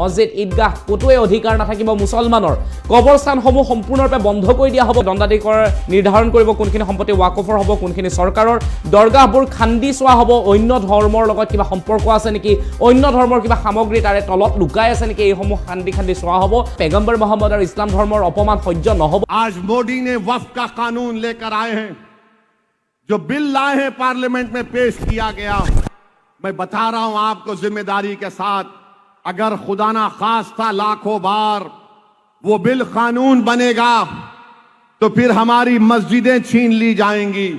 মছজিদ ঈদগাহ কতোৱে অধিকাৰ নাথাকিব মুছলমানৰ কবৰস্থানসমূহ সম্পূৰ্ণৰূপে বন্ধ কৰি দিয়া হ'ব দণ্ডাধীশৰ নিৰ্ধাৰণ কৰিব কোনখিনি সম্পত্তি ৱাকফৰ হ'ব কোনখিনি চৰকাৰৰ দৰগাহবোৰ খান্দি চোৱা হ'ব অন্য ধৰ্মৰ লগত কিবা সম্পৰ্ক আছে নেকি অন্য ধৰ্মৰ কিবা সামগ্ৰী তাৰে তলত লুকাই আছে নেকি এইসমূহ খান্দি চোৱা হ'ব पैगंबर मोहम्मद और इस्लाम धर्मर अपमान सह्य নহব। आज मोदी ने वक्फ का कानून लेकर आए हैं, जो बिल लाए हैं पार्लियामेंट में पेश किया गया। मैं बता रहा हूं आपको जिम्मेदारी के साथ, अगर खुदा ना खास्ता लाखों बार वो बिल कानून बनेगा तो फिर हमारी मस्जिदें छीन ली जाएंगी,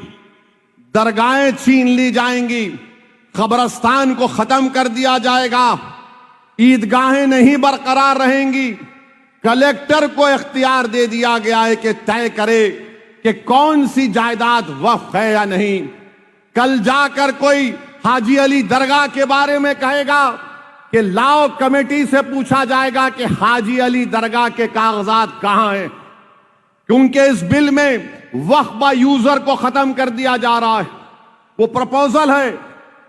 दरगाहें छीन ली जाएंगी, कब्रिस्तान को खत्म कर दिया जाएगा, ईदगाहें नहीं बरकरार रहेंगी। कलेक्टर को इख्तियार दे दिया गया है कि तय करे कि कौन सी जायदाद वक्फ है या नहीं। कल जाकर कोई हाजी अली दरगाह के बारे में कहेगा कि लाओ कमेटी से पूछा जाएगा कि हाजी अली दरगाह के कागजात कहां हैं, क्योंकि इस बिल में वक्फ बा यूजर को खत्म कर दिया जा रहा है। वो प्रपोजल है,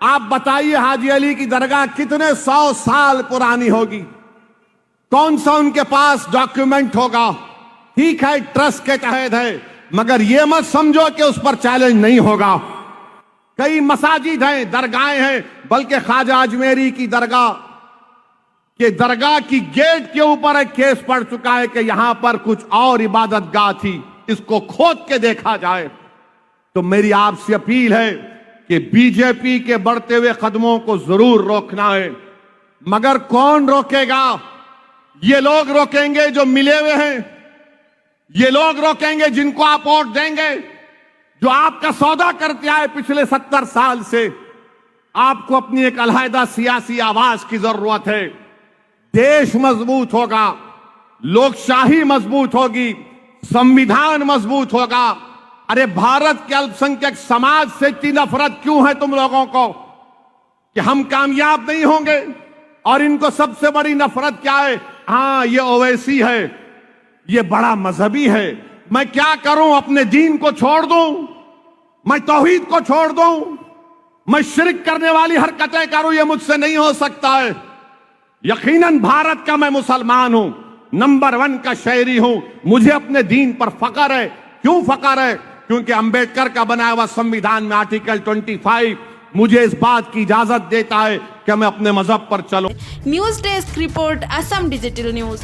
आप बताइए हाजी अली की दरगाह कितने 100 साल पुरानी होगी, कौन सा उनके पास डॉक्यूमेंट होगा। ठीक है ट्रस्ट के तहत है, मगर यह मत समझो कि उस पर चैलेंज नहीं होगा। कई मसाजिद हैं, दरगाहें हैं, बल्कि ख्वाजा अजमेरी की दरगाह की गेट के ऊपर एक केस पड़ चुका है कि यहां पर कुछ और इबादतगाह थी, इसको खोद के देखा जाए। तो मेरी आपसे अपील है कि बीजेपी के बढ़ते हुए कदमों को जरूर रोकना है, मगर कौन रोकेगा? ये लोग रोकेंगे जो मिले हुए हैं, ये लोग रोकेंगे जिनको आप वोट देंगे, जो आपका सौदा करते आए पिछले 70 साल से। आपको अपनी एक अलहदा सियासी आवाज की जरूरत है। देश मजबूत होगा, लोकशाही मजबूत होगी, संविधान मजबूत होगा। अरे भारत के अल्पसंख्यक समाज से इतनी नफरत क्यों है तुम लोगों को कि हम कामयाब नहीं होंगे? और इनको सबसे बड़ी नफरत क्या है? हाँ, ये ओवैसी है, ये बड़ा मजहबी है। मैं क्या करूं? अपने दीन को छोड़ दूं? मैं तौहीद को छोड़ दूं? मैं शिरक करने वाली हरकतें करूं? ये मुझसे नहीं हो सकता है। यकीनन भारत का मैं मुसलमान हूं, नंबर 1 का शहरी हूं, मुझे अपने दीन पर फख्र है। क्यों फख्र है? क्योंकि अंबेडकर का बनाया हुआ संविधान में आर्टिकल 25 मुझे इस बात की इजाजत देता है कि मैं अपने मजहब पर चलूं। News desk report, Assam digital news.